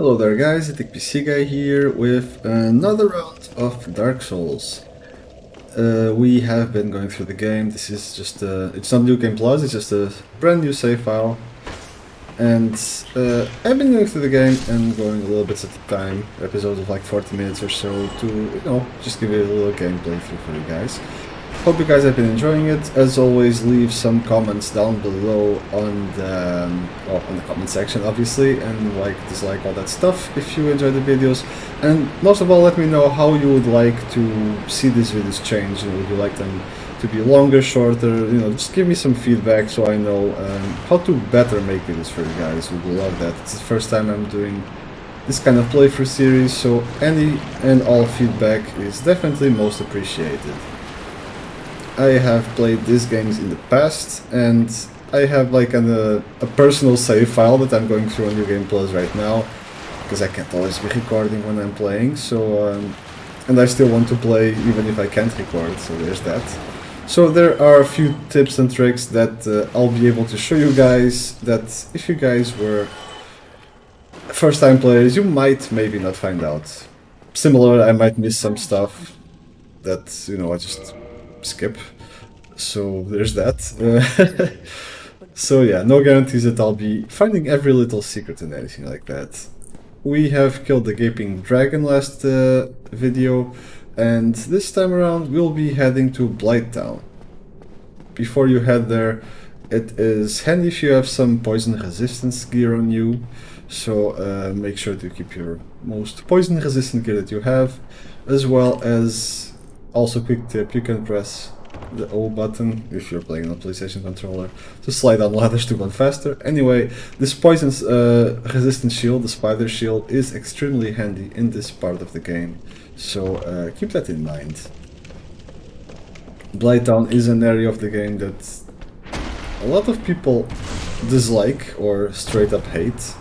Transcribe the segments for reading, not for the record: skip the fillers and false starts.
Hello there guys, it's Guy here with another round of Dark Souls. We have been going through the game. This is just it's not New Game Plus, it's just a brand new save file. And I've been going through the game and going a little bit at a time, episodes of like 40 minutes or so to, just give you a little gameplay through for you guys. Hope you guys have been enjoying it. As always, leave some comments down below on the comment section, obviously, and like, dislike, all that stuff if you enjoy the videos. And most of all, let me know how you would like to see these videos change. Would you like them to be longer, shorter? Just give me some feedback so I know how to better make videos for you guys. Would love that. It's the first time I'm doing this kind of playthrough series, so any and all feedback is definitely most appreciated. I have played these games in the past, and I have like a personal save file that I'm going through on New Game Plus right now, because I can't always be recording when I'm playing, so and I still want to play even if I can't record, so there's that. So there are a few tips and tricks that I'll be able to show you guys, that if you guys were first time players, you might maybe not find out. Similar, I might miss some stuff that, I just skip, so there's that. So yeah, no guarantees that I'll be finding every little secret and anything like that. We have killed the gaping dragon last video, and this time around we'll be heading to Blighttown. Before you head there, it is handy if you have some poison resistance gear on you, so make sure to keep your most poison resistant gear that you have, as well as, also quick tip, you can press the O button if you're playing on a PlayStation controller to slide down ladders to run faster. Anyway, this poison resistant shield, the spider shield, is extremely handy in this part of the game, so keep that in mind. Blighttown is an area of the game that a lot of people dislike or straight up hate,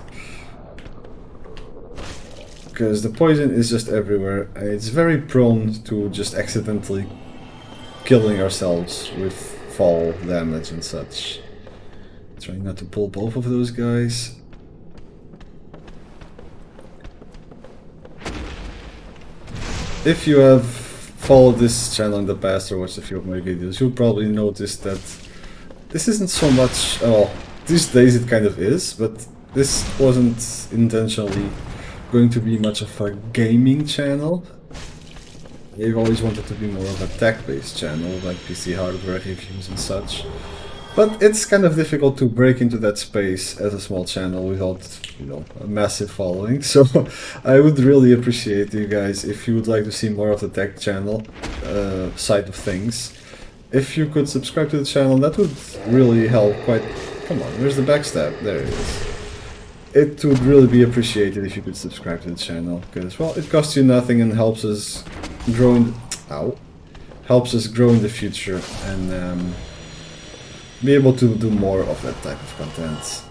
because the poison is just everywhere, and it's very prone to just accidentally killing ourselves with fall damage and such. Trying not to pull both of those guys. If you have followed this channel in the past or watched a few of my videos, you'll probably notice that this isn't so much, well, these days it kind of is, but this wasn't intentionally going to be much of a gaming channel. I've always wanted to be more of a tech-based channel, like PC hardware reviews and such. But it's kind of difficult to break into that space as a small channel without, a massive following. So I would really appreciate you guys if you would like to see more of the tech channel side of things. If you could subscribe to the channel, that would really help quite... Come on, where's the backstab? There it is. It would really be appreciated if you could subscribe to the channel, because, well, it costs you nothing and helps us grow in the future and be able to do more of that type of content.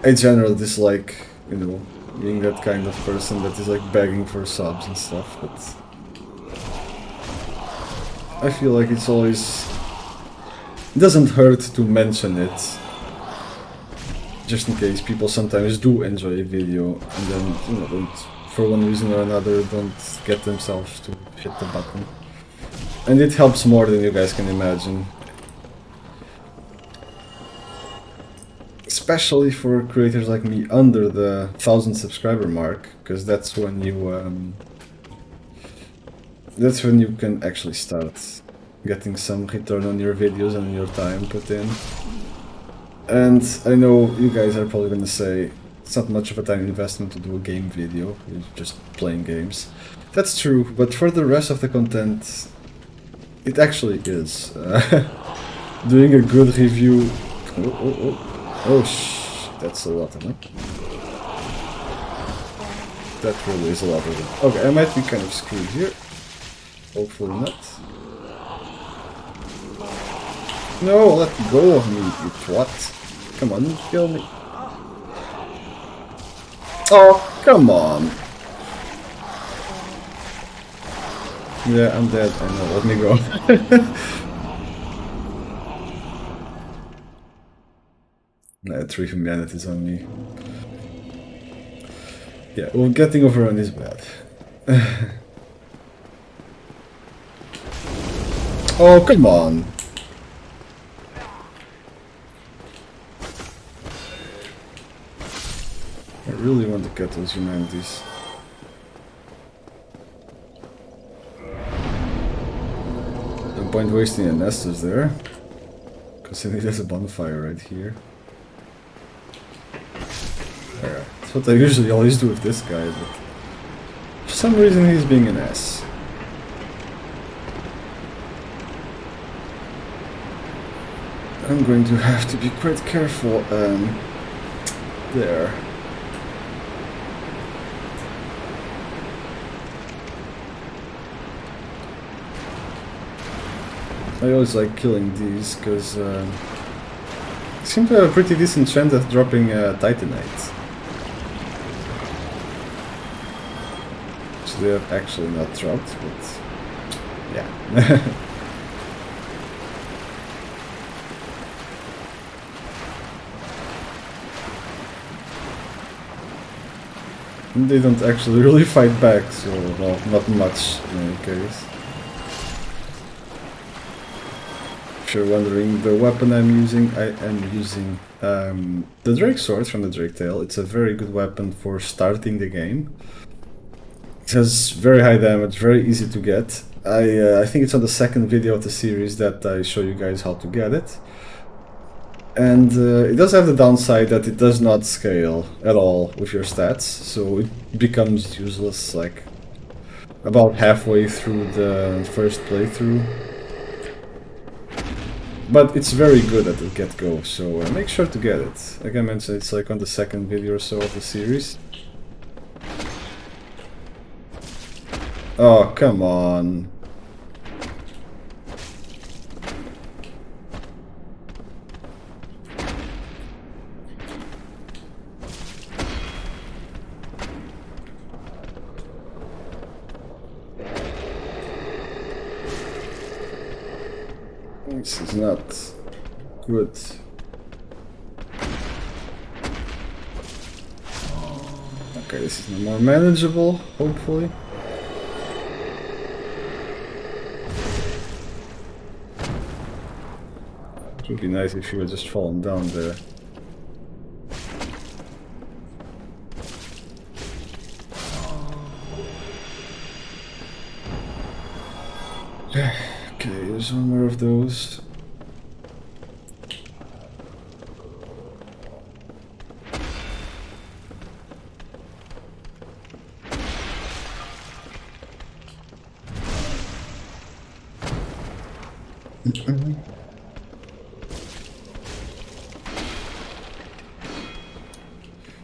I generally dislike, being that kind of person that is like begging for subs and stuff, but I feel like it doesn't hurt to mention it, just in case people sometimes do enjoy a video and then, don't, for one reason or another, don't get themselves to hit the button. And it helps more than you guys can imagine. Especially for creators like me under the 1,000 subscriber mark, because that's when you can actually start getting some return on your videos and your time put in. And I know you guys are probably gonna say it's not much of a time investment to do a game video, you're just playing games. That's true, but for the rest of the content, it actually is. Doing a good review... that's a lot, huh? That really is a lot of it. Okay, I might be kind of screwed here. Hopefully not. No, let go of me, you twat. Come on, kill me. Oh, come on. Yeah, I'm dead. I know, let me go. Nah, 3 humanities on me. Yeah, well, getting overrun is bad. Oh, come on! I really want to get those humanities. No point wasting a Nestus there. Considering there's a bonfire right here. Alright, that's what I usually always do with this guy, but for some reason he's being an ass. I'm going to have to be quite careful there. I always like killing these because they seem to have a pretty decent chance of dropping Titanite. Which they have actually not dropped, but yeah. And they don't actually really fight back, so well, not much in any case. If you're wondering the weapon I'm using, I am using the Drake Sword from the Drake Tail. It's a very good weapon for starting the game. It has very high damage, very easy to get. I think it's on the second video of the series that I show you guys how to get it. And it does have the downside that it does not scale at all with your stats, so it becomes useless like about halfway through the first playthrough. But it's very good at the get-go, so make sure to get it. Like I mentioned, it's like on the second video or so of the series. Oh, come on. This is not good. Okay, this is more manageable, hopefully. It would be nice if you had just fallen down there. Okay, there's one more of those.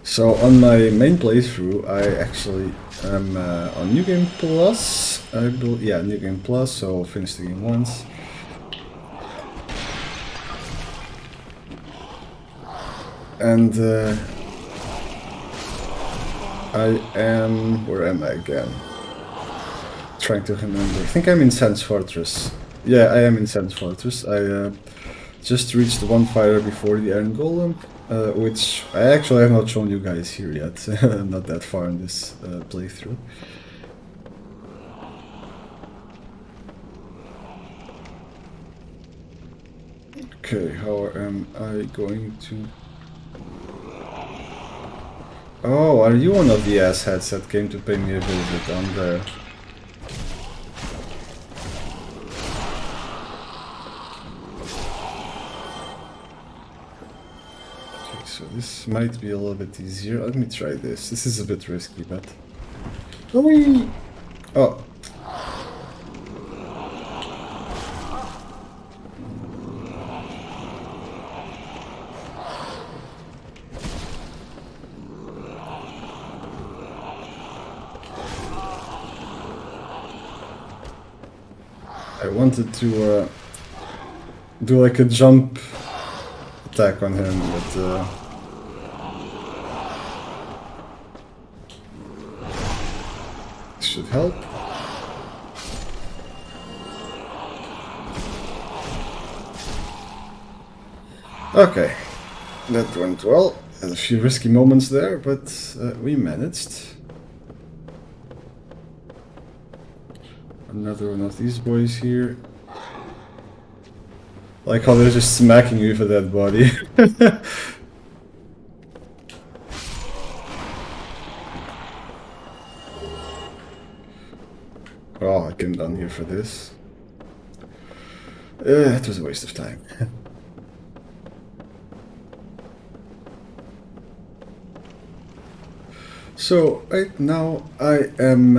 So on my main playthrough, I actually am on New Game Plus. Yeah, New Game Plus. So I'll finish the game once. And I am... where am I again? Trying to remember. I think I'm in Sands Fortress. Yeah, I am in Sands Fortress. I just reached the bonfire before the Iron Golem, which I actually have not shown you guys here yet. I'm not that far in this playthrough. Okay, how am I going to... Oh, are you one of the assheads that came to pay me a visit down there? Okay, so this might be a little bit easier. Let me try this. This is a bit risky, but... Oh. I wanted to do like a jump attack on him, but this should help. Okay, That went well. Had a few risky moments there, but we managed. Another one of these boys here. Like how they're just smacking you with a dead body. Oh, I came down here for this. It was a waste of time. So, right now I am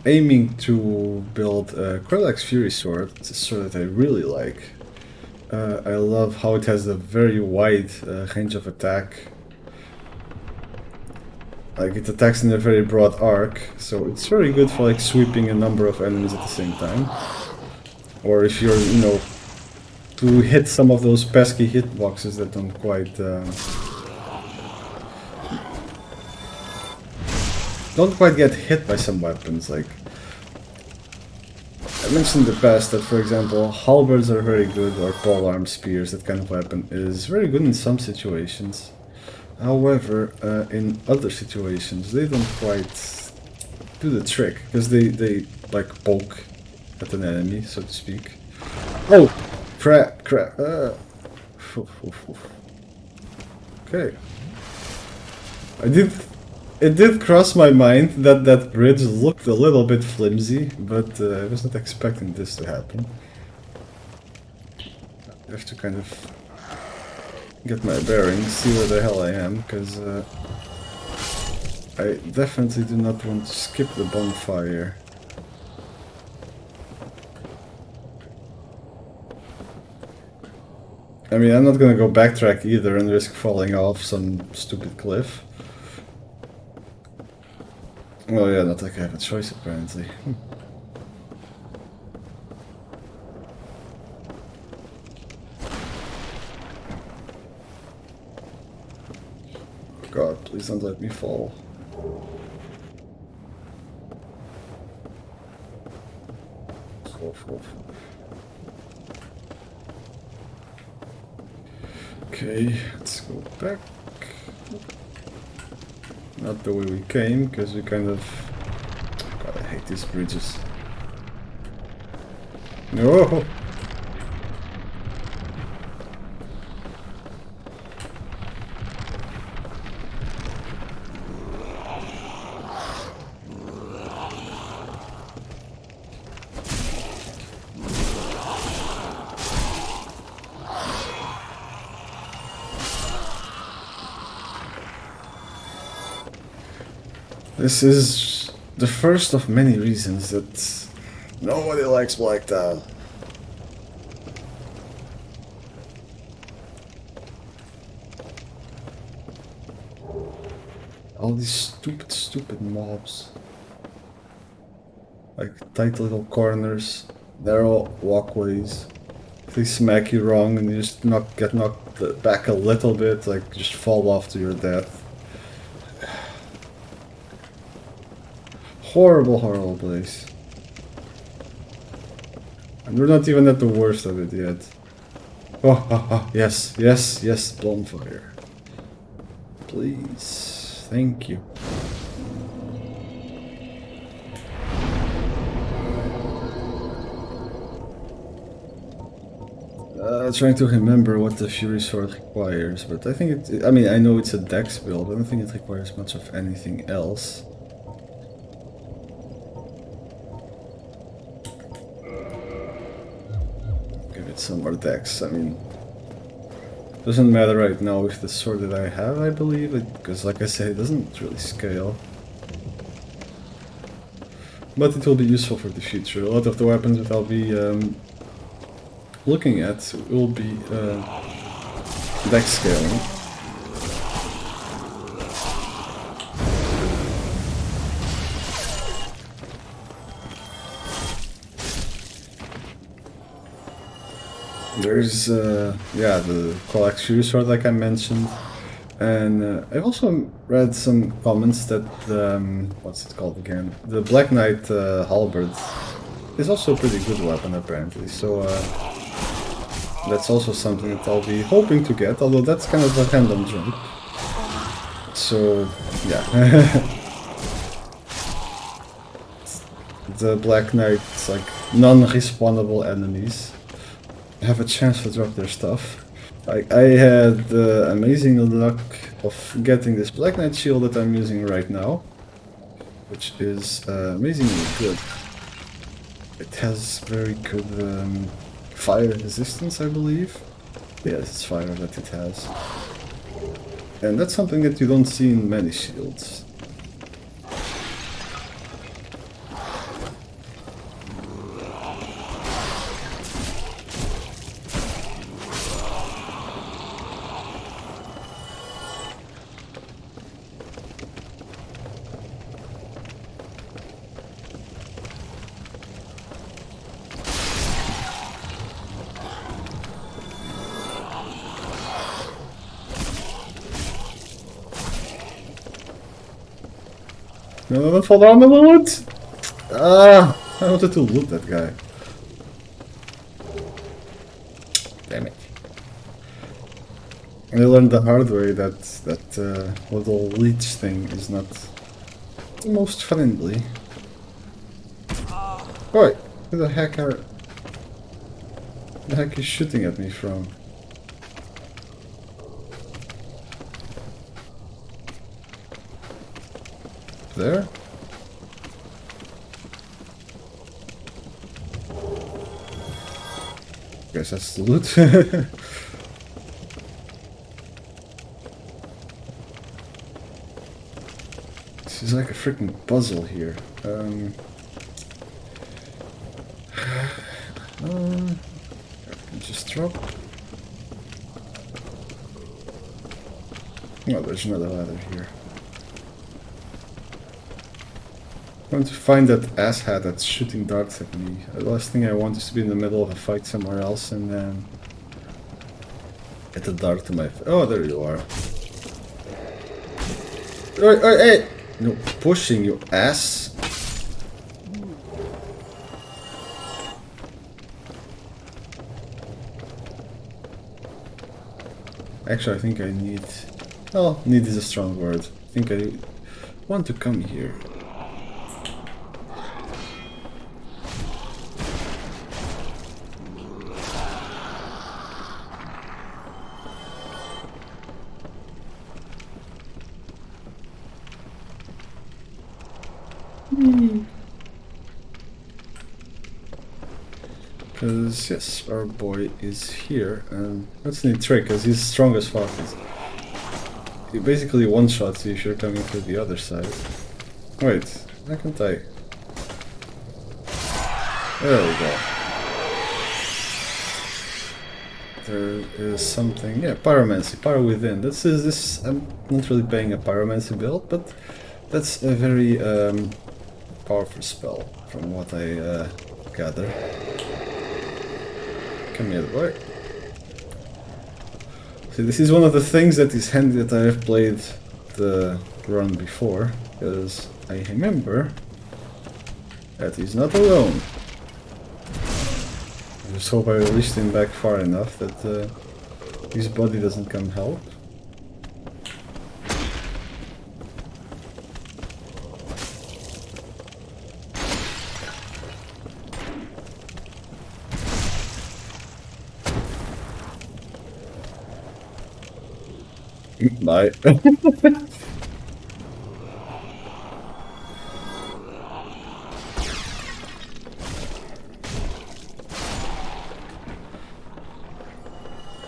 aiming to build Quelaag's Fury Sword. It's a sword that I really like. I love how it has a very wide range of attack. Like, it attacks in a very broad arc, so it's very good for like sweeping a number of enemies at the same time. Or if you're, you know, to hit some of those pesky hitboxes that don't quite get hit by some weapons. Like, I mentioned in the past that, for example, halberds are very good, or polearm spears, that kind of weapon is very good in some situations. However, in other situations, they don't quite do the trick, because they like poke at an enemy, so to speak. Oh! Crap! Okay. It did cross my mind that that bridge looked a little bit flimsy, but I was not expecting this to happen. I have to kind of get my bearings, see where the hell I am, because I definitely do not want to skip the bonfire. I mean, I'm not gonna go backtrack either and risk falling off some stupid cliff. Well, yeah, not like I have a choice, apparently. God, please don't let me fall. Okay, let's go back. Not the way we came, because we kind of... God, I hate these bridges. No! This is the first of many reasons that nobody likes Blighttown. All these stupid mobs. Like tight little corners, narrow walkways. If they smack you wrong and you just get knocked back a little bit, like just fall off to your death. Horrible place. And we're not even at the worst of it yet. Oh, yes, bonfire. Please, thank you. Trying to remember what the Fury Sword requires, but I think I mean, I know it's a dex build, but I don't think it requires much of anything else. Some more decks. I mean, doesn't matter right now with the sword that I have, I believe, because like I said, it doesn't really scale. But it will be useful for the future. A lot of the weapons that I'll be looking at will be dex scaling. There's, yeah, the Quelaag's Fury Sword, like I mentioned, and I've also read some comments that what's it called again? The Black Knight halberd is also a pretty good weapon, apparently. So That's also something that I'll be hoping to get, although that's kind of a random jump. So, yeah. The Black Knight's like non-respawnable enemies have a chance to drop their stuff. I had the amazing luck of getting this Black Knight shield that I'm using right now, which is amazingly good. It has very good fire resistance, I believe. Yes, it's fire that it has. And that's something that you don't see in many shields. No, don't fall down the loot! Ah! I wanted to loot that guy. Damn it. I learned the hard way that little leech thing is not the most friendly. Oi! Who the heck is shooting at me from? There? Guess that's the loot. This is like a freaking puzzle here. Just drop. Oh, there's another ladder here. I want to find that asshat that's shooting darts at me. The last thing I want is to be in the middle of a fight somewhere else and then get a dart to my face. Oh, there you are. Hey! No pushing, you ass. Actually, I think I need... Oh, need is a strong word. I think I want to come here. Because, yes, our boy is here, and that's a neat trick, because he's strong as fuck. He basically one-shots you if you're coming through the other side. Wait, why can't I? There we go. There is something, yeah, pyromancy, power within. This. I'm not really paying a pyromancy build, but that's a very powerful spell, from what I gather. Come here, boy. See, this is one of the things that is handy that I have played the run before, because I remember that he's not alone. I just hope I released him back far enough that his body doesn't come help. Bye.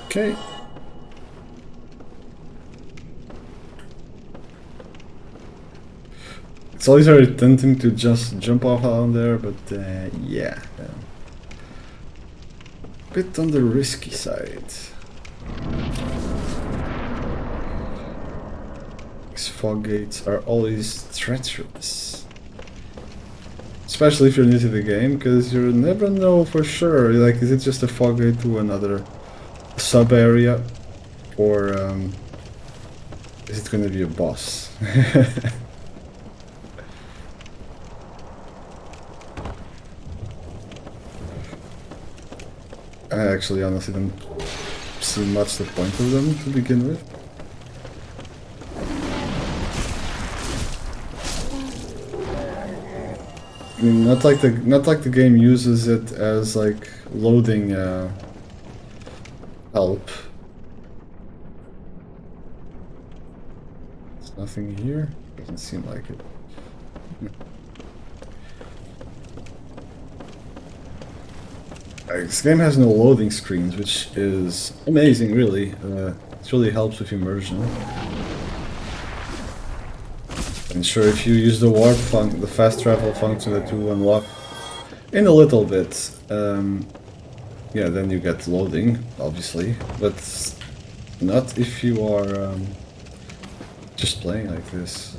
Okay. It's always very tempting to just jump off down there, but yeah. Bit on the risky side. These fog gates are always treacherous. Especially if you're new to the game, because you never know for sure. Like, is it just a fog gate to another sub area? Or is it going to be a boss? I actually honestly don't see much the point of them to begin with. I mean, not like the game uses it as like loading help. There's nothing here. Doesn't seem like it. This game has no loading screens, which is amazing, really. It really helps with immersion. And sure, if you use the warp the fast travel function that you unlock in a little bit, yeah, then you get loading, obviously, but not if you are just playing like this.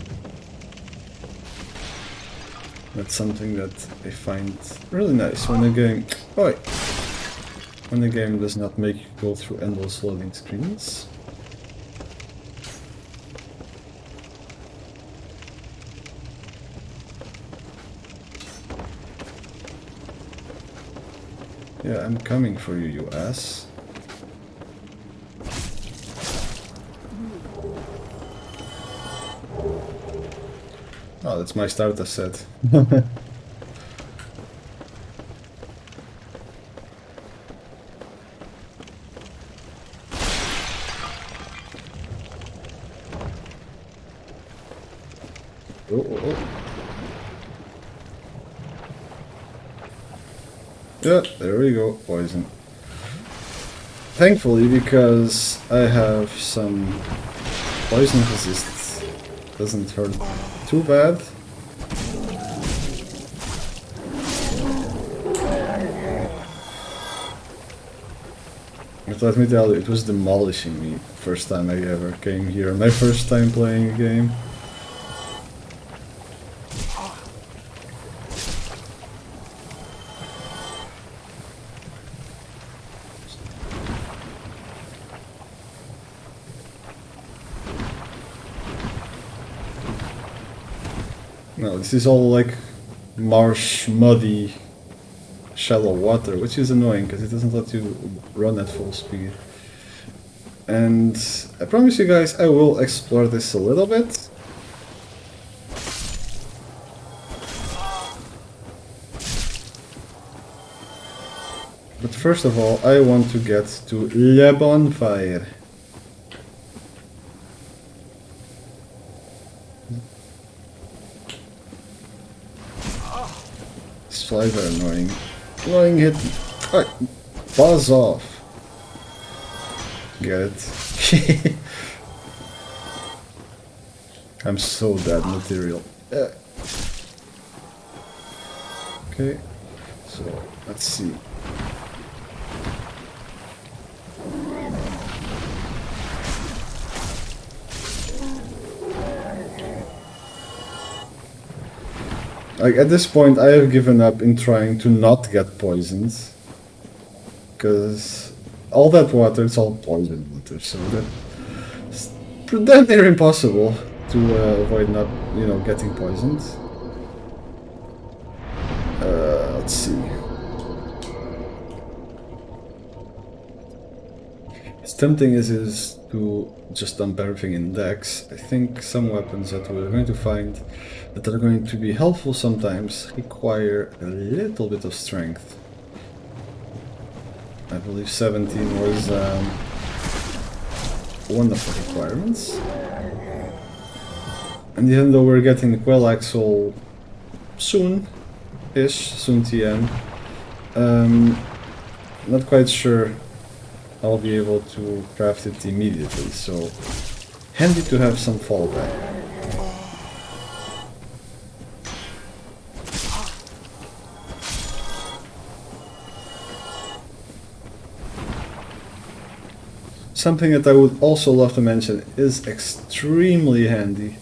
That's something that I find really nice when the game, when the game does not make you go through endless loading screens. Yeah, I'm coming for you, you ass. Oh, that's my starter set. Oh. Yeah, there we go, poison. Thankfully, because I have some poison resist, doesn't hurt too bad. But let me tell you, it was demolishing me first time I ever came here, my first time playing a game. No, this is all like marsh, muddy, shallow water, which is annoying because it doesn't let you run at full speed. And I promise you guys I will explore this a little bit. But first of all, I want to get to the bonfire. These flies are annoying. Annoying hit. Alright, buzz off. Get it? I'm so bad material. Okay, so let's see. Like at this point I have given up in trying to not get poisoned, because all that water, it's all poison water, so that's damn near impossible to avoid not, you know, getting poisoned. Let's see. As tempting as it is to just dump everything in decks, I think some weapons that we're going to find that are going to be helpful sometimes require a little bit of strength. I believe 17 was one of the requirements. And even though we're getting the Quelaag soul soon-ish, soon TN, not quite sure I'll be able to craft it immediately, so handy to have some fallback. Something that I would also love to mention is extremely handy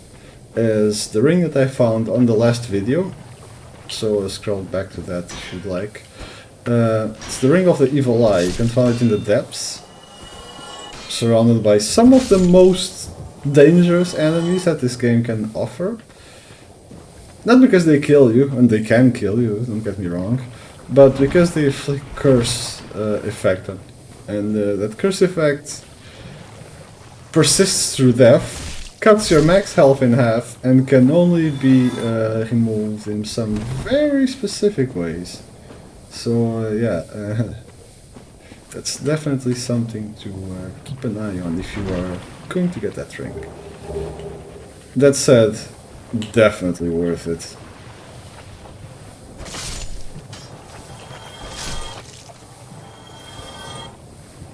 is the ring that I found on the last video. So scroll back to that if you'd like. It's the ring of the evil eye. You can find it in the depths, surrounded by some of the most dangerous enemies that this game can offer. Not because they kill you, and they can kill you, don't get me wrong, but because they inflict curse effect on. And that curse effect persists through death, cuts your max health in half, and can only be removed in some very specific ways. So yeah, that's definitely something to keep an eye on if you are going to get that ring. That said, definitely worth it.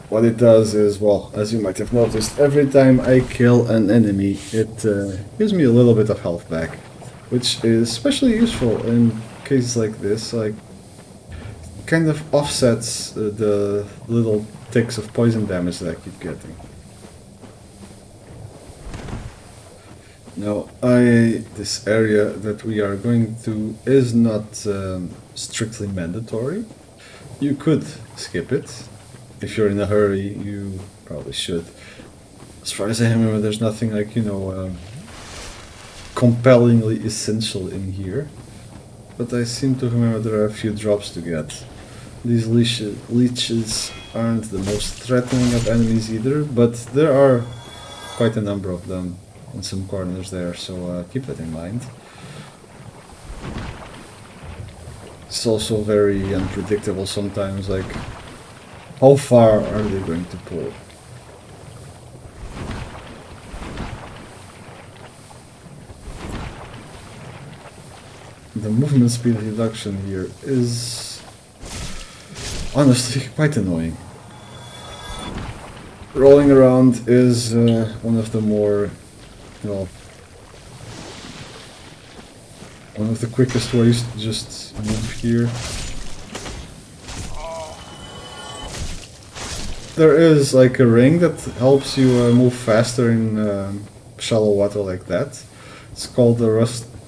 What it does is, well, as you might have noticed, every time I kill an enemy, it gives me a little bit of health back, which is especially useful in cases like this. Like, kind of offsets the little ticks of poison damage that I keep getting. Now, this area that we are going to is not strictly mandatory. You could skip it. If you're in a hurry, you probably should. As far as I remember, there's nothing like, you know, compellingly essential in here. But I seem to remember there are a few drops to get. These leeches aren't the most threatening of enemies either, but there are quite a number of them in some corners there, so keep that in mind. It's also very unpredictable sometimes, like, how far are they going to pull? The movement speed reduction here is honestly quite annoying. Rolling around is one of the more, you know, one of the quickest ways to just move here. There is like a ring that helps you move faster in shallow water like that. It's called the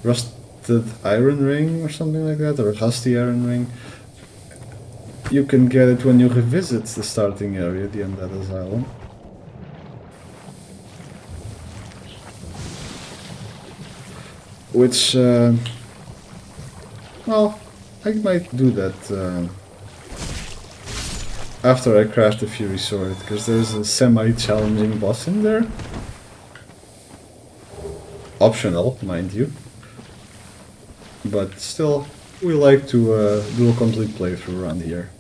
rusted iron ring or something like that, or rusty iron ring. You can get it when you revisit the starting area, the Untitled Island. Which, well, I might do that after I craft the Fury Sword, because there's a semi-challenging boss in there. Optional, mind you. But still, we like to do a complete playthrough around here.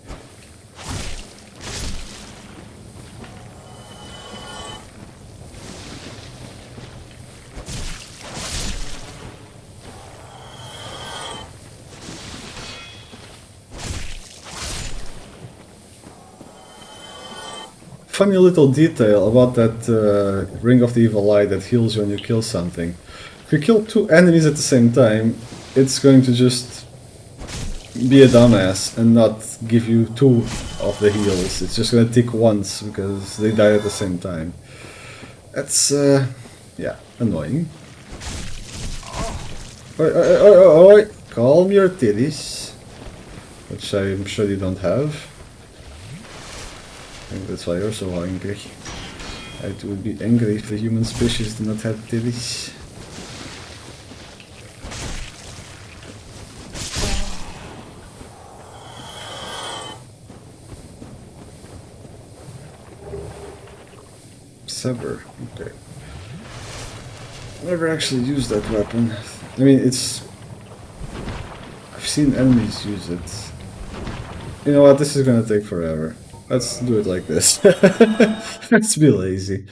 Funny little detail about that Ring of the Evil Eye that heals you when you kill something. If you kill two enemies at the same time, it's going to just be a dumbass and not give you two of the heals. It's just going to tick once because they die at the same time. That's, yeah, annoying. Oi, calm your titties. Which I'm sure you don't have. I think that's why you're so angry. I would be angry if the human species did not have titties. Sever, okay. Never actually used that weapon. I mean, it's... I've seen enemies use it. You know what, this is gonna take forever. Let's do it like this. Let's be lazy.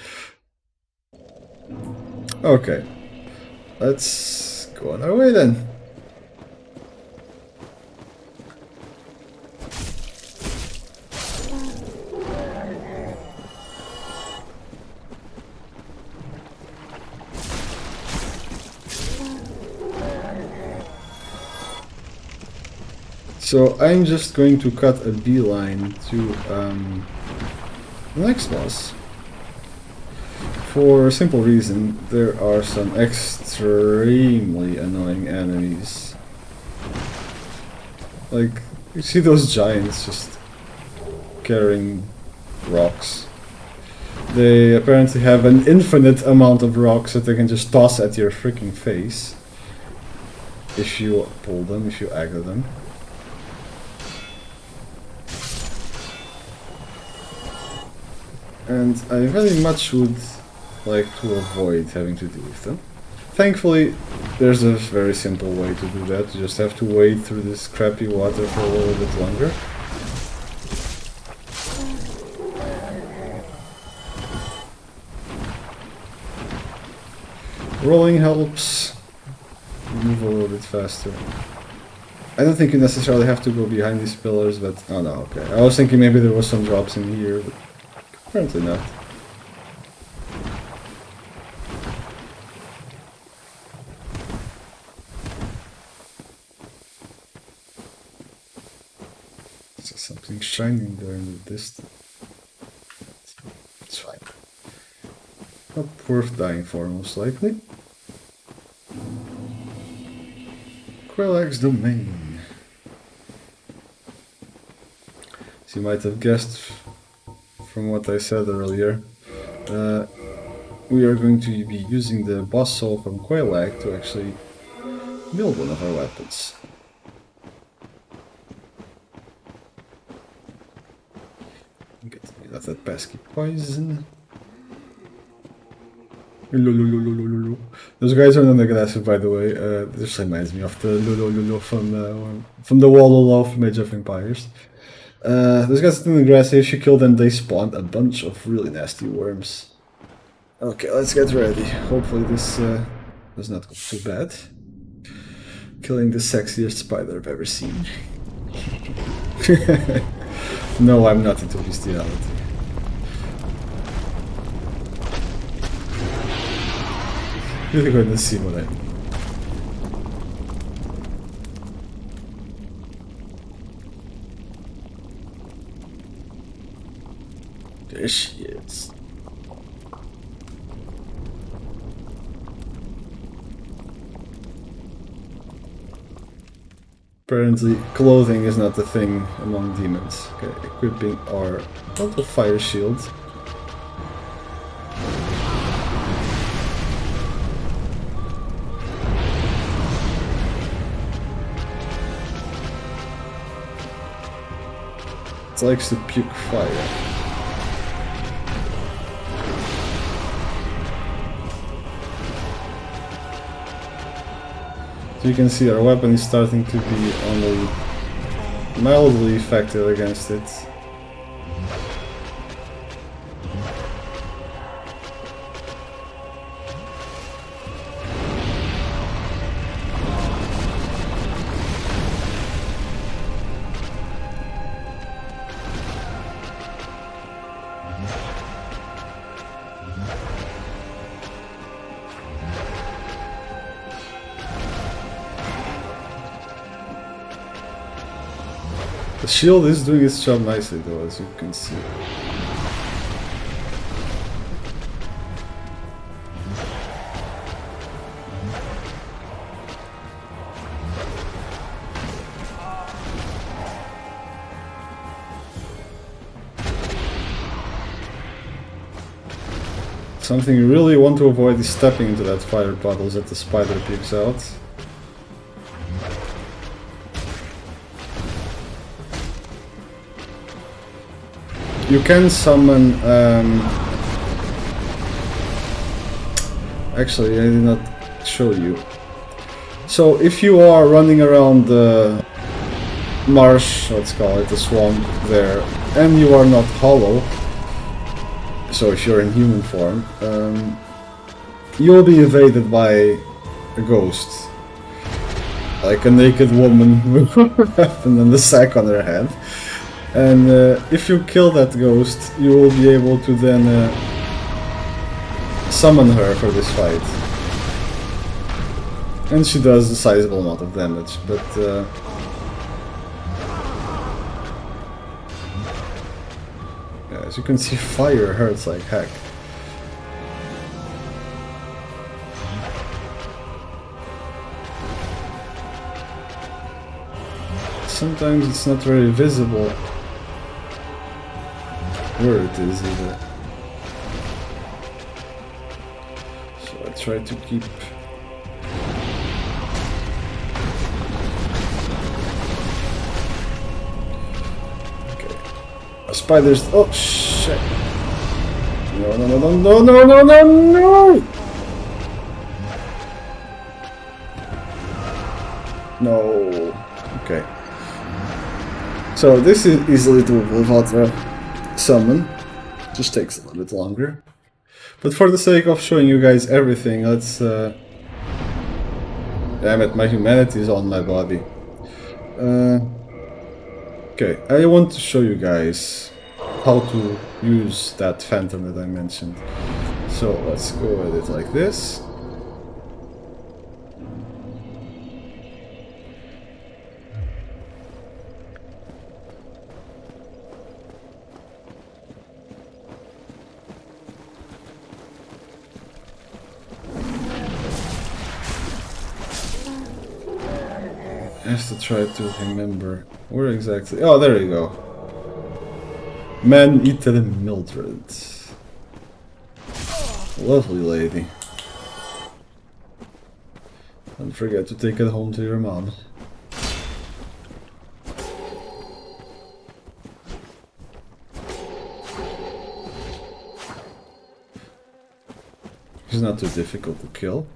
Okay. Let's go on our way then. So I'm just going to cut a beeline to the next boss. For a simple reason, there are some extremely annoying enemies. Like, you see those giants just carrying rocks. They apparently have an infinite amount of rocks that they can just toss at your freaking face. if you pull them, if you aggro them. And I very much would like to avoid having to deal with them. Thankfully, there's a very simple way to do that. You just have to wade through this crappy water for a little bit longer. Rolling helps move a little bit faster. I don't think you necessarily have to go behind these pillars, but... oh no, okay. I was thinking maybe there was some drops in here, but apparently not. There's something shining there in the distance. It's fine. Not worth dying for, most likely. Quelaag's domain. As you might have guessed from what I said earlier, we are going to be using the boss soul from Queelag to actually build one of our weapons. Get rid of that pesky poison. Those guys are not aggressive, by the way. This reminds me of the Lulululu from the Wall of Age of Empires. Those guys are not aggressive. If you kill them, they spawn a bunch of really nasty worms. Okay, let's get ready. Hopefully this does not go too bad. Killing the sexiest spider I've ever seen. No, I'm not into bestiality. You're going to see what I mean. There she is. Apparently, clothing is not the thing among demons. Okay, equipping our auto fire shield. It likes to puke fire. So you can see our weapon is starting to be only mildly effective against it. The shield is doing its job nicely though, as you can see. Something you really want to avoid is stepping into that fire puddles that the spider pukes out. You can summon... Actually, I did not show you. So, if you are running around the marsh, let's call it, the swamp there, and you are not hollow, so if you're in human form, you will be evaded by a ghost. Like a naked woman with a weapon and a sack on her head. And if you kill that ghost, you will be able to then summon her for this fight. And she does a sizable amount of damage, but yeah, as you can see, fire hurts like heck. Sometimes it's not very visible where it is either. So I try to keep Spiders. Oh shit. No, no, no, no, no, no, no, no! No. Okay. So this is easily doable without a summon. Just takes a little bit longer. But for the sake of showing you guys everything, let's... Damn it, my humanity is on my body. Okay, I want to show you guys how to use that phantom that I mentioned. So let's go at it like this. I have to try to remember where exactly. Oh, there you go. Man-eater Mildred. Lovely lady. Don't forget to take it home to your mom. She's not too difficult to kill.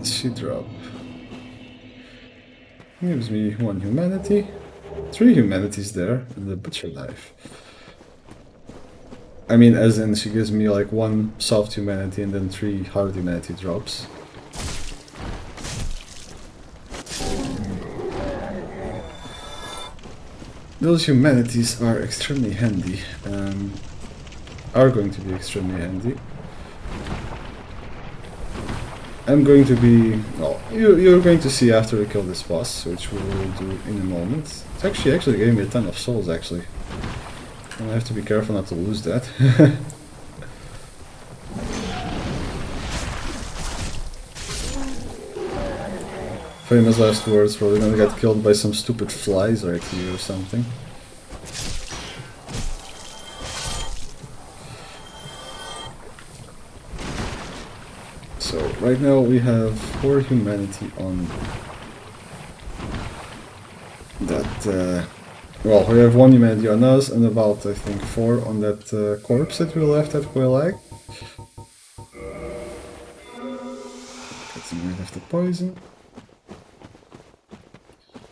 She drop. Gives me 1 humanity, 3 humanities there, and the butcher knife. I mean, as in she gives me like 1 soft humanity and then 3 hard humanity drops. Those humanities are extremely handy. Are going to be extremely handy. I'm going to be... well, you're going to see after we kill this boss, which we will do in a moment. It actually gave me a ton of souls, actually. And I have to be careful not to lose that. Famous last words, probably gonna get killed by some stupid flies right here or something. So, right now we have 4 humanity on that, well, we have 1 humanity on us and about, I think, 4 on that corpse that we left at Queelag. Getting rid of the poison.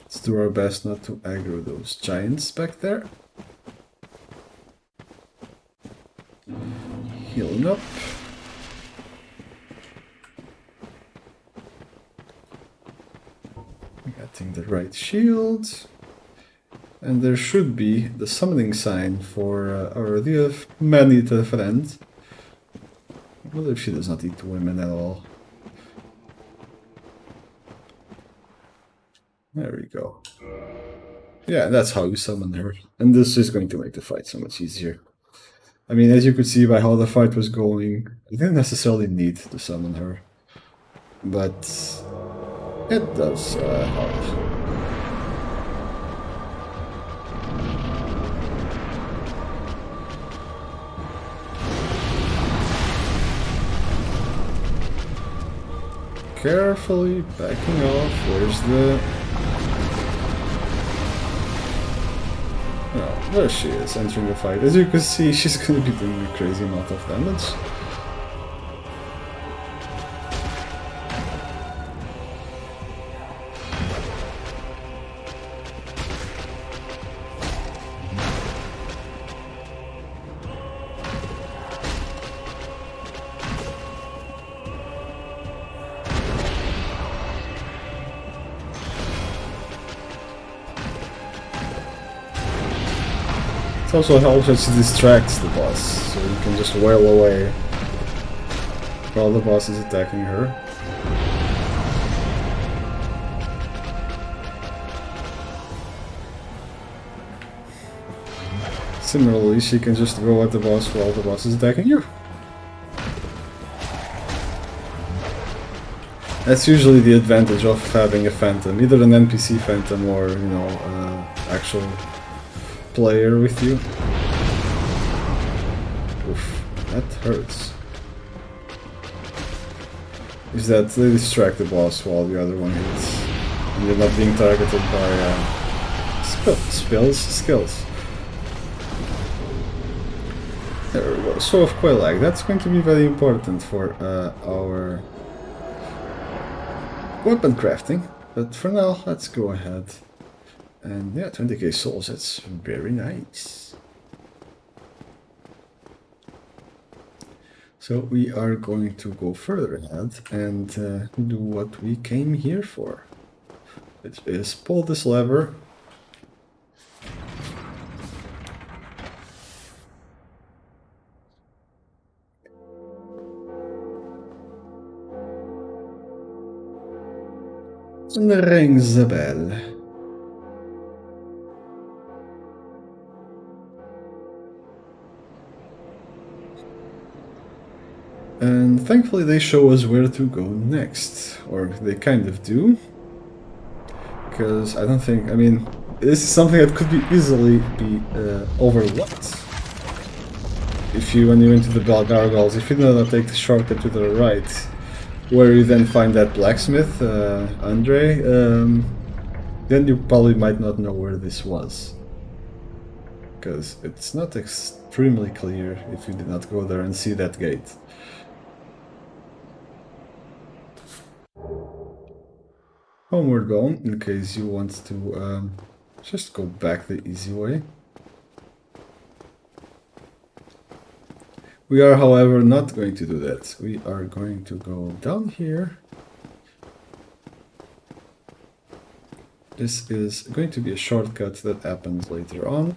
Let's do our best not to aggro those giants back there. Healing up. Getting the right shield, and there should be the summoning sign for our dear man-eater friend. I wonder if she does not eat women at all. There we go. Yeah, that's how you summon her, and this is going to make the fight so much easier. I mean, as you could see by how the fight was going, I didn't necessarily need to summon her, but it does help. Carefully backing off. Where's the... oh, there she is, entering the fight. As you can see, she's gonna be doing a crazy amount of damage. It also helps that she distracts the boss, so you can just wail away while the boss is attacking her. Similarly, she can just go at the boss while the boss is attacking you. That's usually the advantage of having a phantom, either an NPC phantom or, you know, actual player with you. Oof, that hurts. Is that they distract the boss while the other one hits. And you're not being targeted by skills. There we go. So of Queelag, that's going to be very important for our weapon crafting. But for now, let's go ahead. And yeah, 20k souls, that's very nice. So we are going to go further ahead and do what we came here for. Which is pull this lever. And rings the bell. And thankfully they show us where to go next. Or they kind of do. Because I don't think, I mean, this is something that could be easily be overlooked. If you, when you enter the Bell Gargoyles, if you do not take the shortcut to the right, where you then find that blacksmith, Andre, then you probably might not know where this was. Because it's not extremely clear if you did not go there and see that gate. Homeward bound, in case you want to just go back the easy way. We are, however, not going to do that. We are going to go down here. This is going to be a shortcut that happens later on.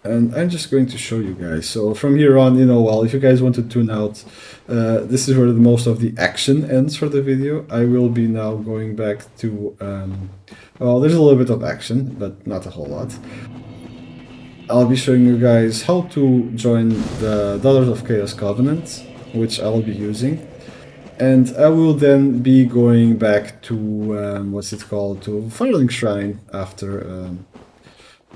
And I'm just going to show you guys. So from here on, you know, well, if you guys want to tune out, this is where most of the action ends for the video. I will be now going back to, well, there's a little bit of action, but not a whole lot. I'll be showing you guys how to join the Daughters of Chaos Covenant, which I will be using. And I will then be going back to, what's it called, to Firelink Shrine after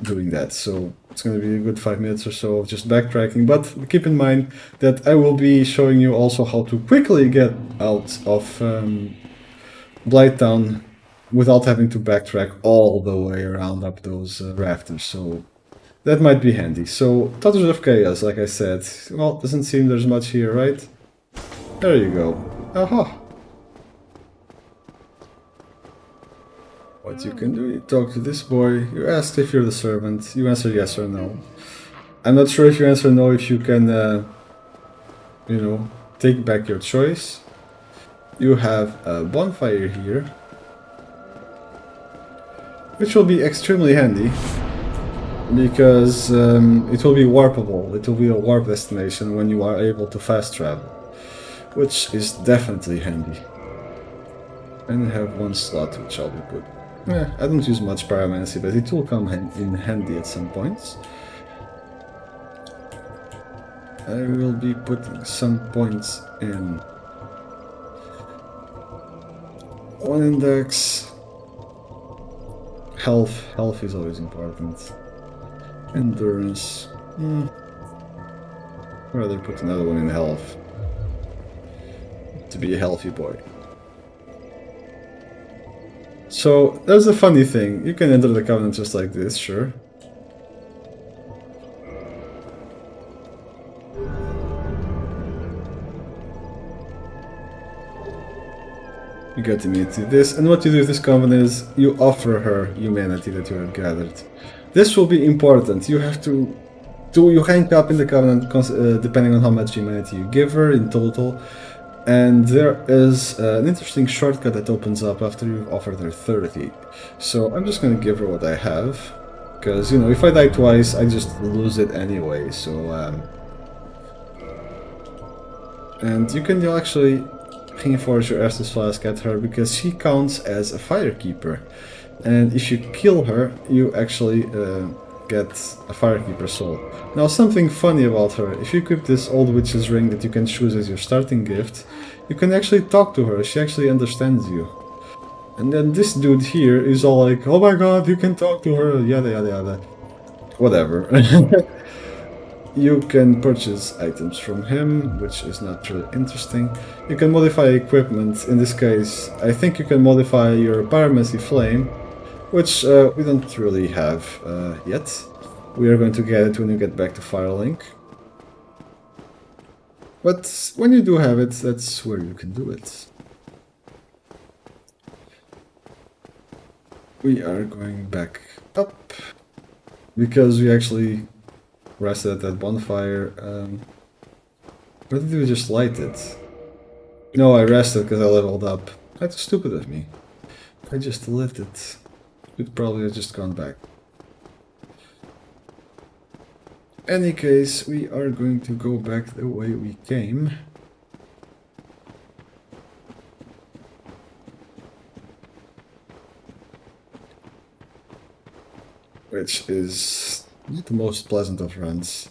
doing that. So it's going to be a good 5 minutes or so of just backtracking, but keep in mind that I will be showing you also how to quickly get out of Blighttown without having to backtrack all the way around up those rafters, so that might be handy. So, Daughters of Chaos, like I said, well, doesn't seem there's much here, right? There you go. Aha! What you can do, you talk to this boy, you ask if you're the servant, you answer yes or no. I'm not sure if you answer no if you can, you know, take back your choice. You have a bonfire here, which will be extremely handy, because it will be warpable, it will be a warp destination when you are able to fast travel, which is definitely handy. And I have one slot which I'll be put. Yeah, I don't use much pyromancy, but it will come in handy at some points. I will be putting some points in. One index. Health is always important. Endurance. Rather put another one in health. To be a healthy boy. So, there's a funny thing. You can enter the Covenant just like this, sure. You get to meet this, and what you do with this Covenant is you offer her humanity that you have gathered. This will be important. You have to you rank up in the Covenant depending on how much humanity you give her in total. And there is an interesting shortcut that opens up after you've offered her 30. So I'm just going to give her what I have. Because, you know, if I die twice, I just lose it anyway. So, and you can actually reinforce your Estus Flask at her because she counts as a Firekeeper. And if you kill her, you actually get a Firekeeper soul. Now, something funny about her, if you equip this Old Witch's Ring that you can choose as your starting gift, you can actually talk to her, she actually understands you. And then this dude here is all like, oh my god, you can talk to her, yada yada yada. whatever. You can purchase items from him, which is not really interesting. You can modify equipment. In this case, I think you can modify your pyromancy flame, which we don't really have yet. We are going to get it when you get back to Firelink. But when you do have it, that's where you can do it. We are going back up because we actually rested at that bonfire. Or did we just light it? No, I rested because I leveled up. That's stupid of me. I just lit it. We'd probably have just gone back. Any case, we are going to go back the way we came. Which is not the most pleasant of runs.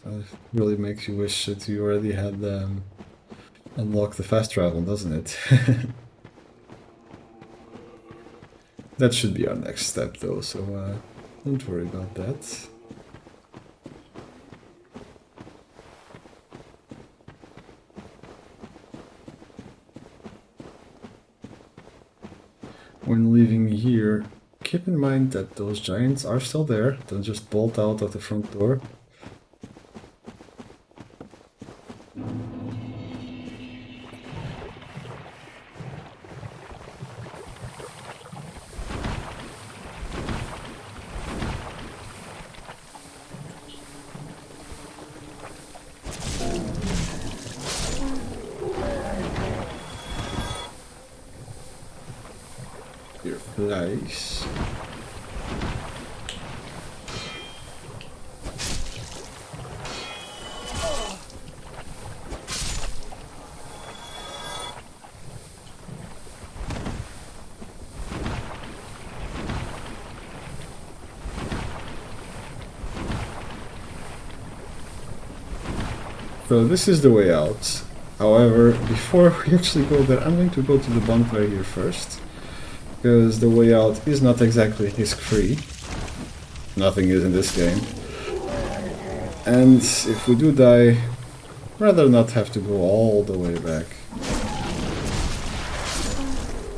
Really makes you wish that you already had unlocked the fast travel, doesn't it? That should be our next step though, so don't worry about that. When leaving here, keep in mind that those giants are still there. Don't just bolt out of the front door. Here, flies. So this is the way out. However, before we actually go there, I'm going to go to the bonfire here first. Because the way out is not exactly risk-free. Nothing is in this game. And if we do die, rather not have to go all the way back.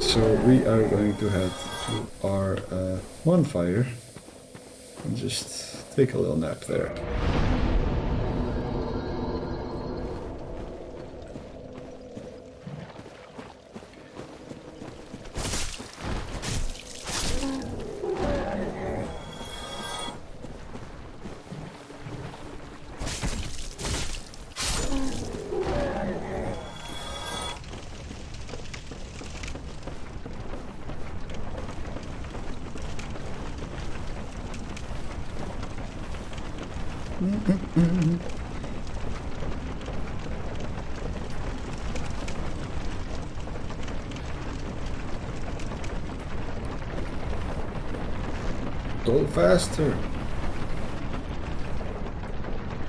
So we are going to head to our bonfire and just take a little nap there. Go faster!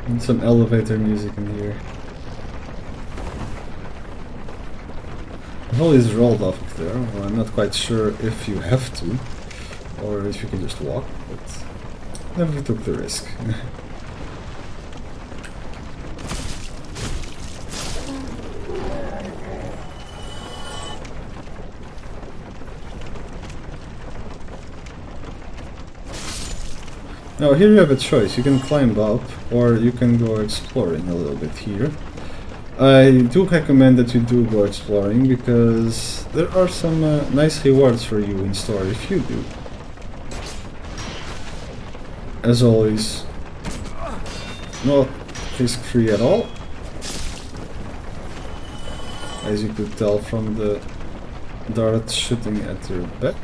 And some elevator music in here. The hole is rolled off of there. Well, I'm not quite sure if you have to, or if you can just walk, but never took the risk. Now here you have a choice, you can climb up or you can go exploring a little bit here. I do recommend that you do go exploring because there are some nice rewards for you in store if you do. As always, not risk-free at all, as you could tell from the dart shooting at your back.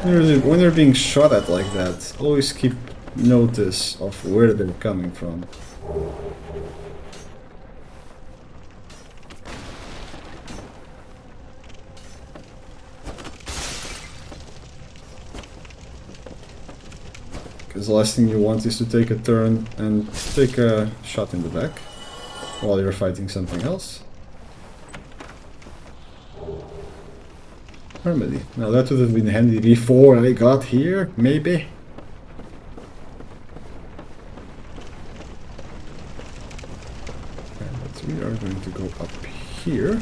When they're being shot at like that, always keep notice of where they're coming from. Because the last thing you want is to take a turn and take a shot in the back while you're fighting something else. remedy. Now that would have been handy before I got here, maybe? Okay, but we are going to go up here.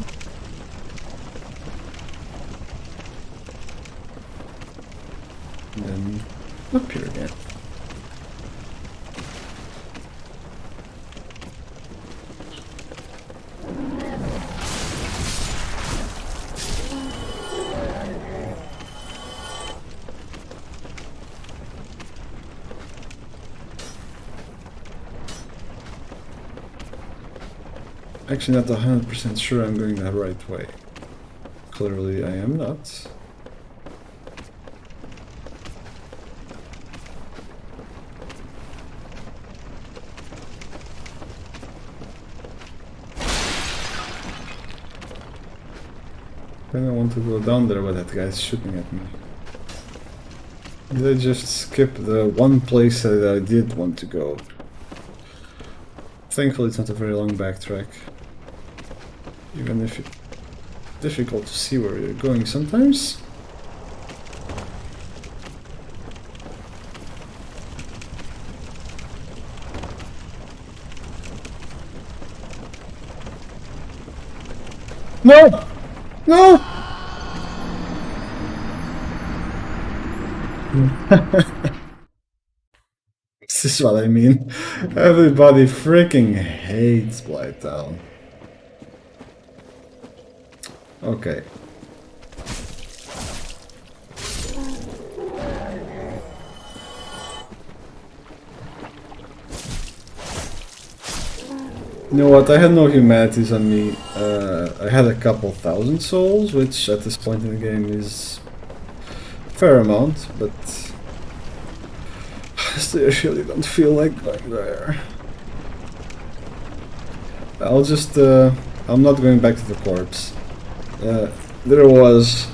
And then up here again. Actually not 100% sure I'm going the right way. Clearly I am not. Then I want to go down there, but that guy's shooting at me. Did I just skip the one place that I did want to go? Thankfully it's not a very long backtrack. Even if it's difficult to see where you're going sometimes. No! No! This is what I mean. Everybody freaking hates Blighttown. Okay. You know what, I had no humanities on me. I had a couple thousand souls, which at this point in the game is a fair amount, but I still really don't feel like going there. I'll just, I'm not going back to the corpse. There was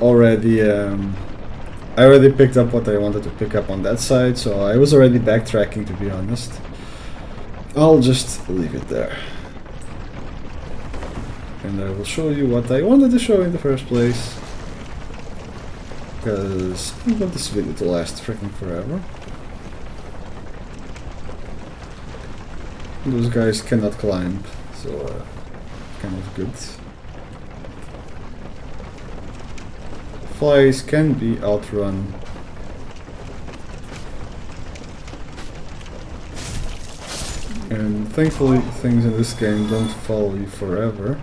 already, I already picked up what I wanted to pick up on that side, so I was already backtracking, to be honest. I'll just leave it there. And I will show you what I wanted to show in the first place. Because I want this video to last freaking forever. Those guys cannot climb, so kind of good. Flies can be outrun. And thankfully things in this game don't follow you forever.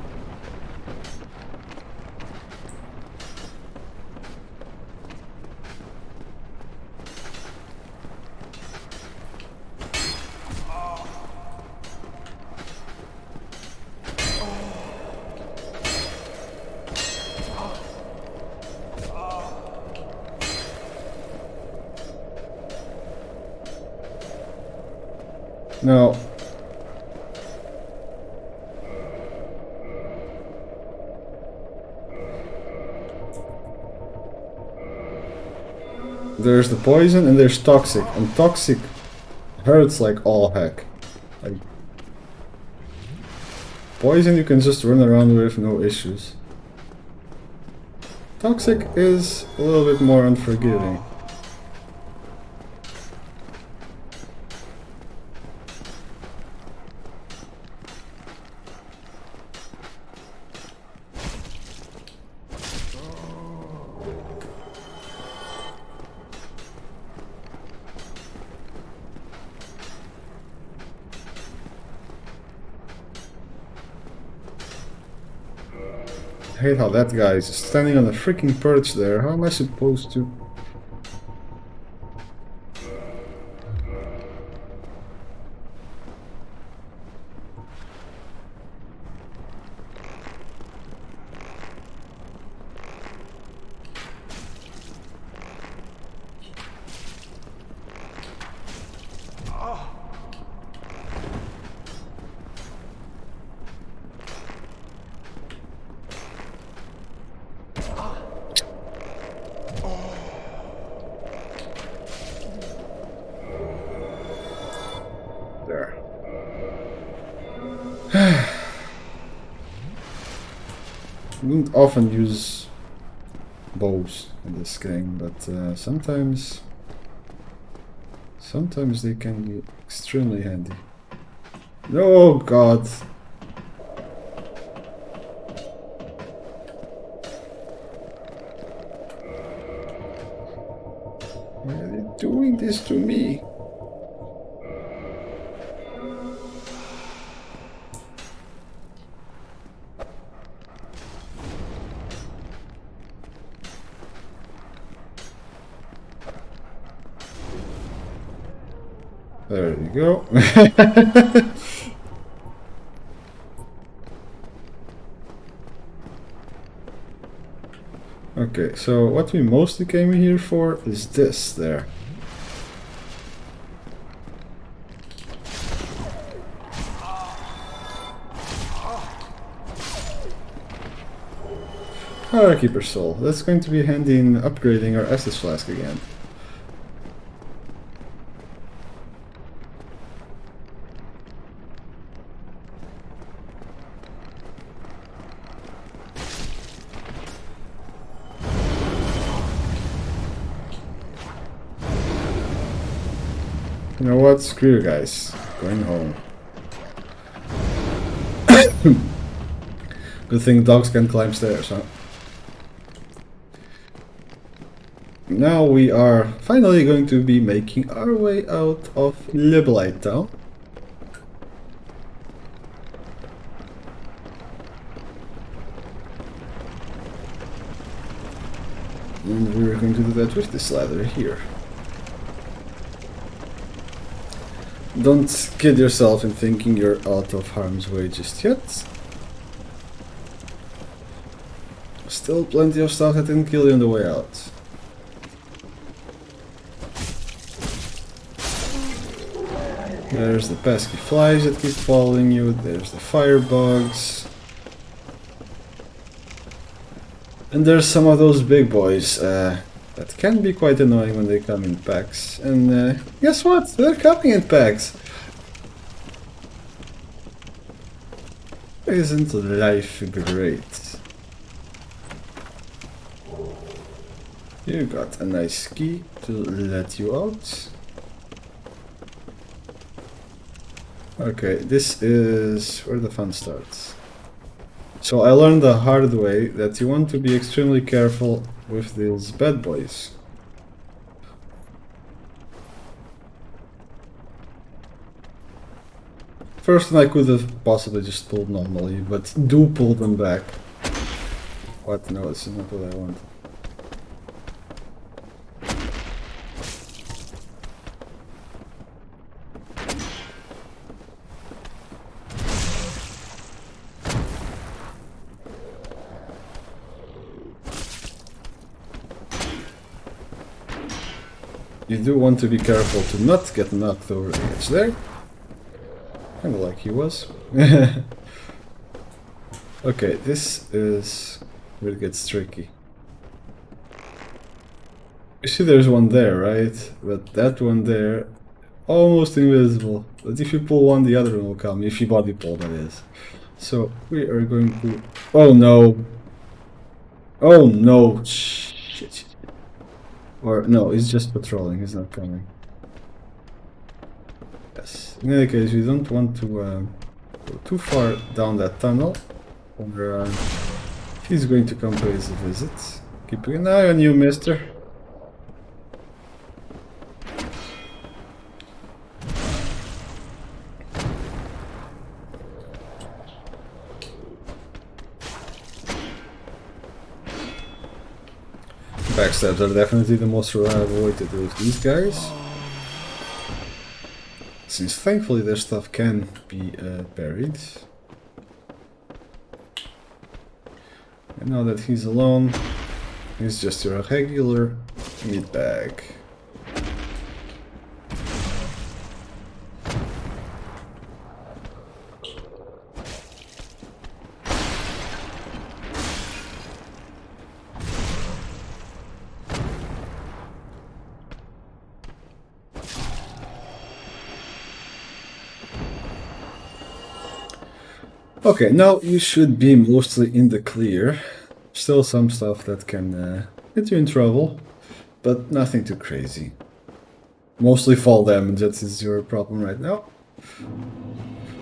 Now, there's the poison and there's toxic, and toxic hurts like all heck. Like, poison you can just run around with no issues. Toxic is a little bit more unforgiving. I hate how that guy is standing on a freaking perch there. How am I supposed to? There. I don't often use bows in this game, but sometimes they can be extremely handy. Oh god! Why are they doing this to me? There you go. Okay, so what we mostly came here for is this there. Firekeeper Soul. That's going to be handy in upgrading our Estus Flask again. You know what? Screw you guys. Going home. Good thing dogs can climb stairs, huh? Now we are finally going to be making our way out of Blighttown. And we're going to do that with this ladder here. Don't kid yourself in thinking you're out of harm's way just yet. Still plenty of stuff that didn't kill you on the way out. There's the pesky flies that keep following you, there's the firebugs. And there's some of those big boys that can be quite annoying when they come in packs. And guess what? They're coming in packs! Isn't life great? You got a nice key to let you out. Okay, this is where the fun starts. So I learned the hard way that you want to be extremely careful with these bad boys. First one I could have possibly just pulled normally, but do pull them back. What? No, this is not what I want. You do want to be careful to not get knocked over the edge there. Kinda like he was. Okay, this is where it gets tricky. You see there's one there, right? But that one there, almost invisible. But if you pull one, the other one will come. If you body pull, that is. So we are going to... Oh no! Oh no! Shit. Or no, he's just patrolling, he's not coming. Yes. In any case, we don't want to go too far down that tunnel, or he's going to come pay us a visit. Keeping an eye on you, mister. Backstabs are definitely the most reliable way to deal with these guys. Since thankfully their stuff can be buried. And now that he's alone, he's just your regular meat bag. Okay, now you should be mostly in the clear. Still some stuff that can get you in trouble, but nothing too crazy. Mostly fall damage, that is your problem right now.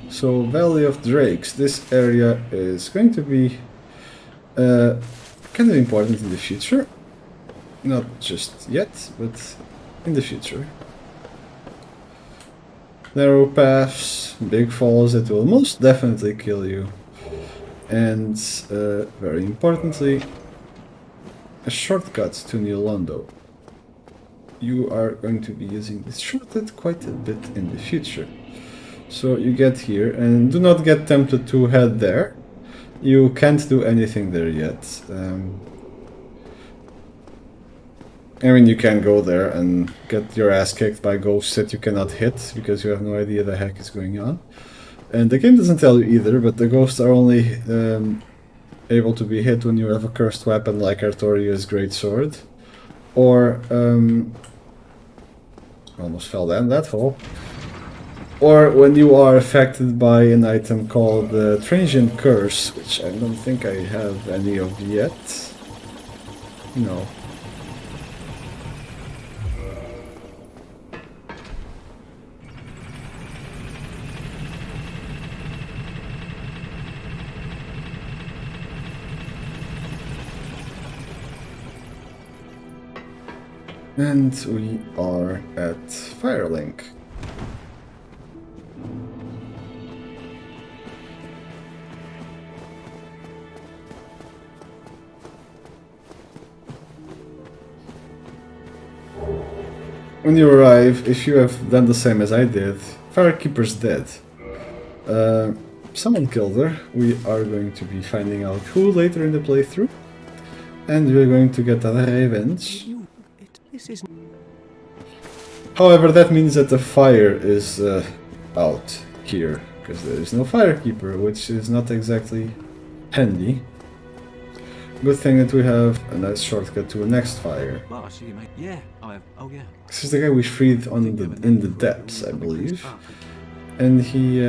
So, Valley of Drakes. This area is going to be kind of important in the future. Not just yet, but in the future. Narrow paths, big falls that will most definitely kill you. And, very importantly, a shortcut to New Londo. You are going to be using this shortcut quite a bit in the future. So you get here, and do not get tempted to head there. You can't do anything there yet. I mean, you can go there and get your ass kicked by ghosts that you cannot hit, because you have no idea the heck is going on. And the game doesn't tell you either, but the ghosts are only able to be hit when you have a cursed weapon like Artoria's Greatsword. Or, almost fell down that hole. Or when you are affected by an item called the Transient Curse, which I don't think I have any of yet. No. And we are at Firelink. When you arrive, if you have done the same as I did, Firekeeper's dead. Someone killed her. We are going to be finding out who later in the playthrough. And we're going to get a revenge. However, that means that the fire is out here, because there is no Firekeeper, which is not exactly handy. Good thing that we have a nice shortcut to a next fire. Yeah, I have. Oh yeah. This is the guy we freed on in the depths, I believe, and he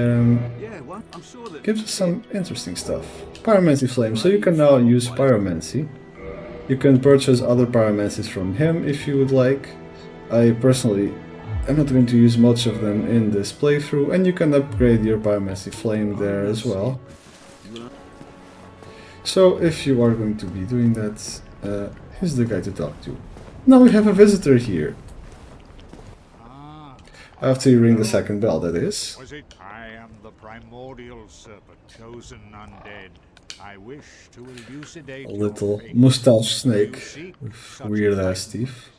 gives us some interesting stuff. Pyromancy Flame, so you can now use Pyromancy. You can purchase other Pyromancies from him if you would like. I personally am not going to use much of them in this playthrough, and you can upgrade your Pyromancy Flame there as well. So if you are going to be doing that, he's the guy to talk to. Now we have a visitor here. After you ring the second bell, that is. Was it? I am the primordial serpent, chosen undead. I wish to elucidate A little mustache snake with weird ass teeth.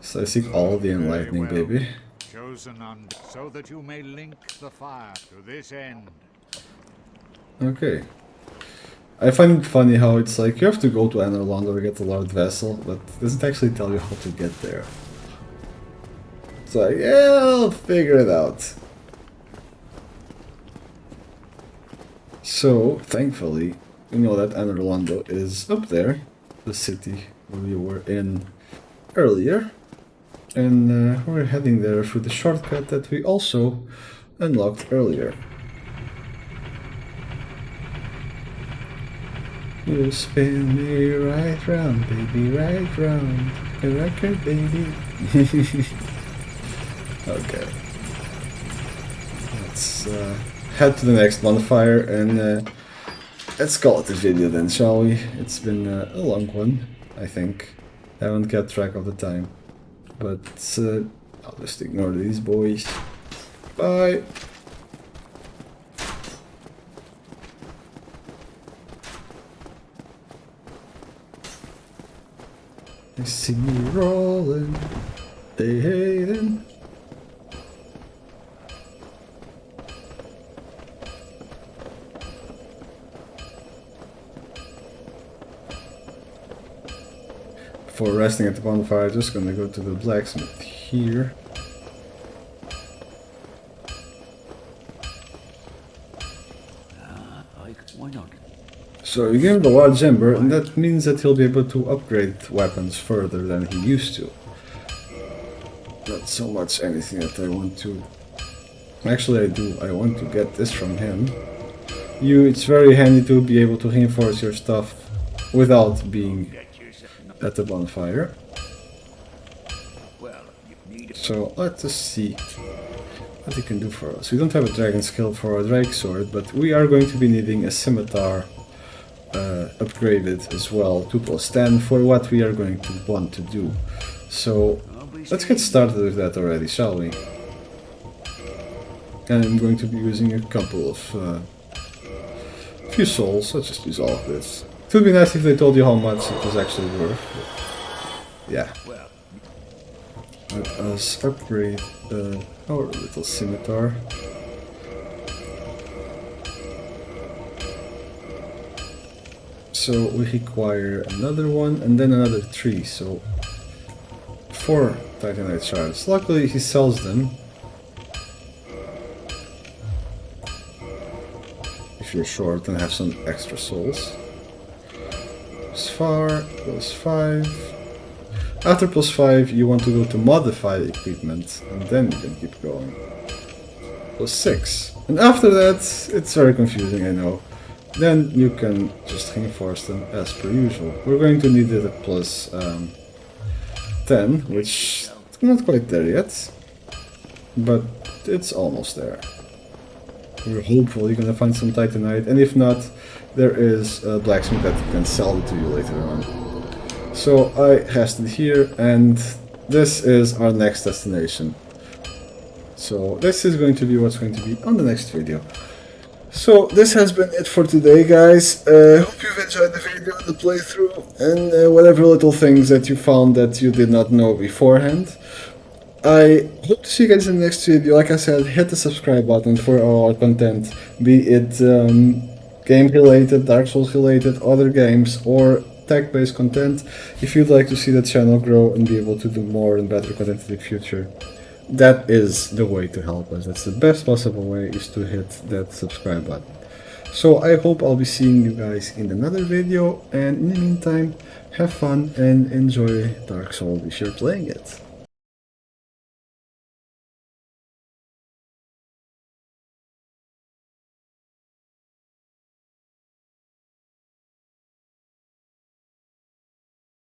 So I seek all the enlightening, baby. Chosen undead, so that you may link the fire to this end. Okay. I find it funny how it's like you have to go to Anor Londo to get the Lord Vessel, but it doesn't actually tell you how to get there. It's like, yeah, I'll figure it out. So, thankfully, we know that Anor Londo is up there, the city where we were in earlier. And we're heading there through the shortcut that we also unlocked earlier. You spin me right round, baby, right round. A record, baby. Okay. Let's head to the next bonfire and let's call it a video then, shall we? It's been a long one, I think. I haven't kept track of the time. But I'll just ignore these boys. Bye! I see you rolling, they hating. Before resting at the bonfire, I'm just gonna go to the blacksmith here. Why not? So you give him the large ember, and that means that he'll be able to upgrade weapons further than he used to. Not so much anything that I want to... Actually I do, I want to get this from him. It's very handy to be able to reinforce your stuff without being at the bonfire. So let us see what he can do for us. We don't have a dragon skill for our drake sword, but we are going to be needing a scimitar upgraded as well, 2+10, for what we are going to want to do. So let's get started with that already, shall we? And I'm going to be using a couple of few souls. Let's just use all of this. It would be nice if they told you how much it was actually worth. Yeah. Let us upgrade our little scimitar. So we require another one and then another 3, so 4 titanite shards. Luckily he sells them. If you're short and have some extra souls. +5. After +5 you want to go to modify equipment and then you can keep going. +6. And after that it's very confusing, I know. Then you can just reinforce them as per usual. We're going to need it at +10, which I'm not quite there yet. But it's almost there. We're hopefully gonna find some titanite, and if not, there is a blacksmith that can sell it to you later on. So I hasted here, and this is our next destination. So this is going to be what's going to be on the next video. So this has been it for today, guys. Hope you've enjoyed the video and the playthrough, and whatever little things that you found that you did not know beforehand. I hope to see you guys in the next video. Like I said, hit the subscribe button for all our content, be it game related, Dark Souls related, other games, or tech-based content. If you'd like to see the channel grow and be able to do more and better content in the future, that is the way to help us. That's the best possible way, is to hit that subscribe button. So I hope I'll be seeing you guys in another video, and in the meantime, have fun and enjoy Dark Souls if you're playing it.